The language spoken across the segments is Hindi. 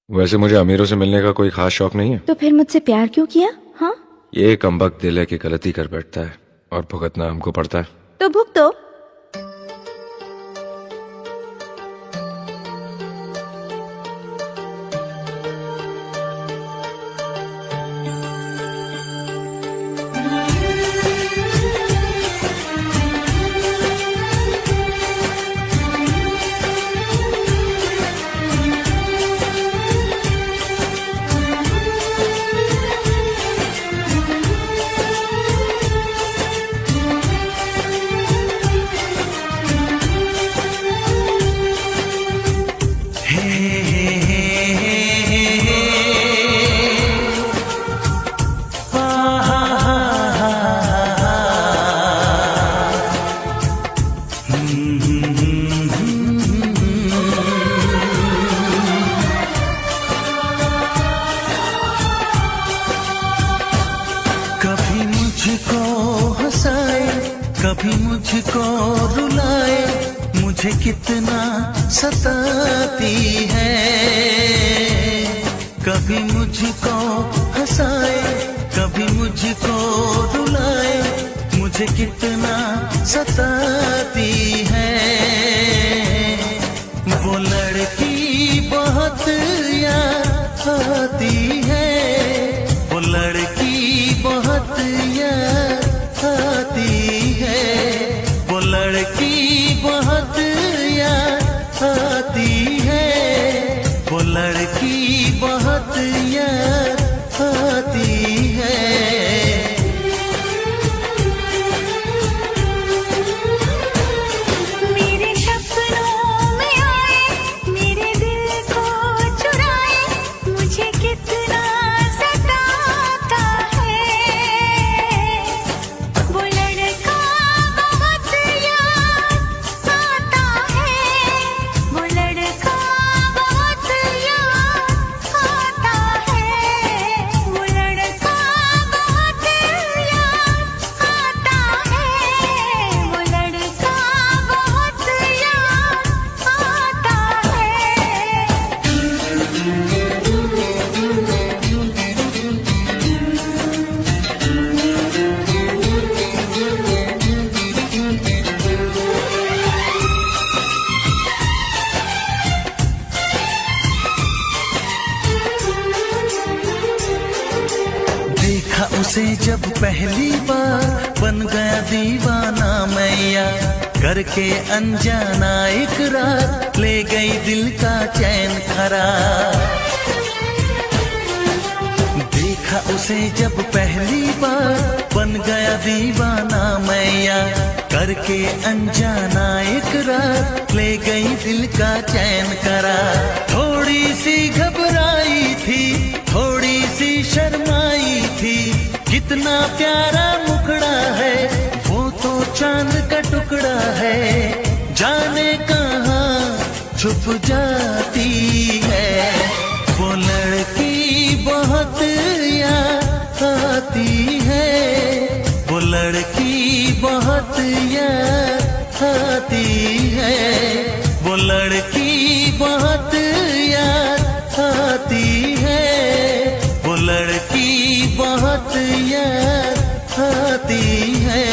वैसे मुझे अमीरों से मिलने का कोई खास शौक नहीं है। तो फिर मुझसे प्यार क्यों किया? हाँ, ये कमबख्त दिल है कि गलती कर बैठता है और भुगतना हमको पड़ता है। तो भुगतो। कभी मुझको हंसाए, कभी मुझको रुलाए, मुझे कितना सताती है। कभी मुझको हंसाए, कभी मुझको रुलाए, मुझे कितना सताती है। वो लड़की बहुत याद आती है, वो लड़की बहुत याद आती है, वो लड़की बहुत याद आती है, वो लड़की बहुत याद आती है। मेरे सपनों में आए, मेरे दिल को चुराए, मुझे कितना सताता है। वो लड़का बहुत याद आता है, वो लड़का बहुत याद आता है, वो लड़का बहुत याद आता है, वो लड़का बहुत याद आता देखा उसे जब पहली बार, बन गया दीवाना मैया, करके अनजाना इकरार, ले गई दिल का चैन करार। देखा उसे जब पहली बार, बन गया दीवाना मैया, करके अनजाना इकरार, ले गई दिल का चैन करार। थोड़ी सी घबराई थी, थोड़ी सी शर्माई थी, कितना प्यारा मुखड़ा है, वो तो चांद का टुकड़ा है, जाने कहाँ छुप जाती है। वो लड़की बहुत याद आती है, वो लड़की बहुत याद आती है, वो लड़की बहुत याद आती है, वो लड़की बहुत याद आती है।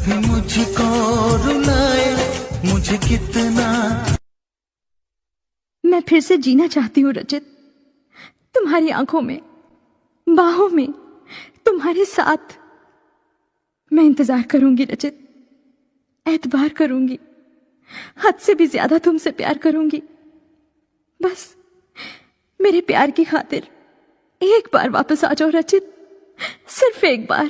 कभी मुझको रुलाए, मुझे कितना। मैं फिर से जीना चाहती हूँ रचित, तुम्हारी आंखों में, बाहों में, तुम्हारे साथ। मैं इंतजार करूंगी रचित, एतबार करूंगी, हद से भी ज्यादा तुमसे प्यार करूंगी। बस मेरे प्यार की खातिर एक बार वापस आ जाओ रचित, सिर्फ एक बार।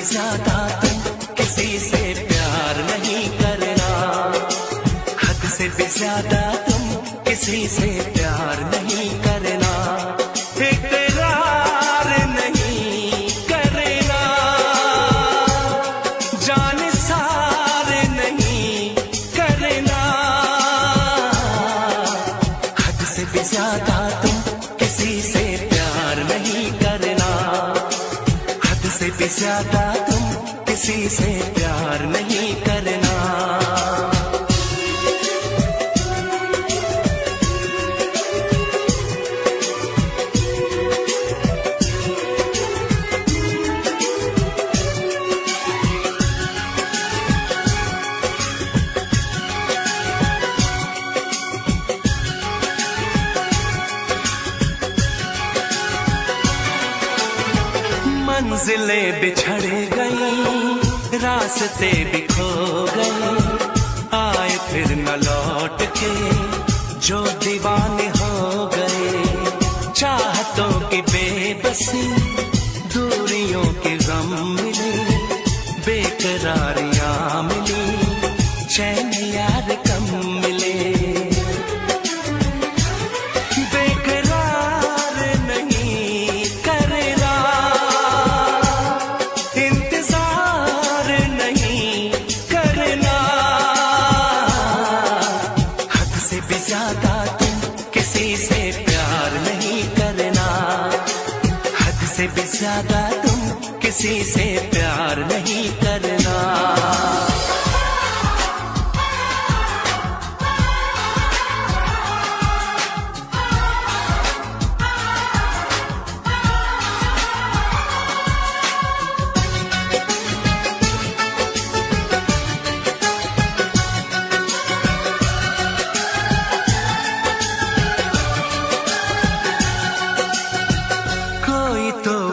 ज्यादा तुम किसी से प्यार नहीं करना, हद से भी ज्यादा तुम किसी से प्यार नहीं करना, इकरार नहीं करना, जान सार नहीं करना, हद से भी ज्यादा तुम किसी से प्यार नहीं करना, हद से भी ज्यादा तुम किसी से प्यार नहीं करना। मंजिलें बिछड़ गई, रास्ते भी खो गए, आए फिर न लौट के जो दीवाने हो गए, चाहतों की बेबसी, दूरियों के गम मिले, बेकरारियां मिली, चैन यार कम मिले, ज्यादा तुम किसी से प्यार नहीं करना, हद से भी ज्यादा तुम किसी से प्यार नहीं करना।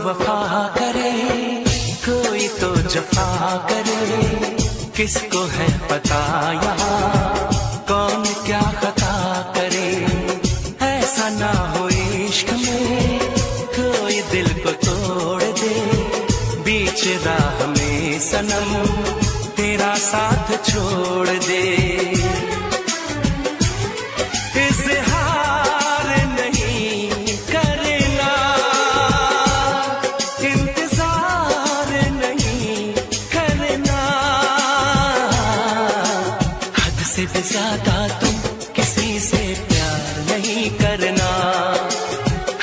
वफा करे कोई तो जफा करे, किसको है पता यहाँ कौन क्या खता करे, ऐसा ना हो इश्क में कोई दिल को तोड़ दे, बीच राह में सनम तेरा साथ छोड़ दे, से भी ज्यादा तुम किसी से प्यार नहीं करना,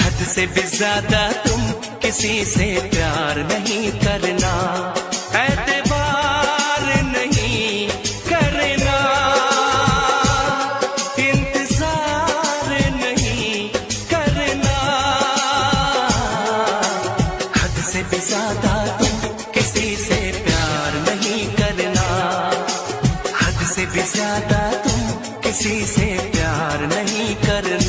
हद से भी ज्यादा तुम किसी से प्यार नहीं करना, एतबार नहीं करना, इंतजार नहीं करना, हद से भी ज्यादा तुम किसी से प्यार नहीं करना, हद से भी ज्यादा तुम किसी से प्यार नहीं करना।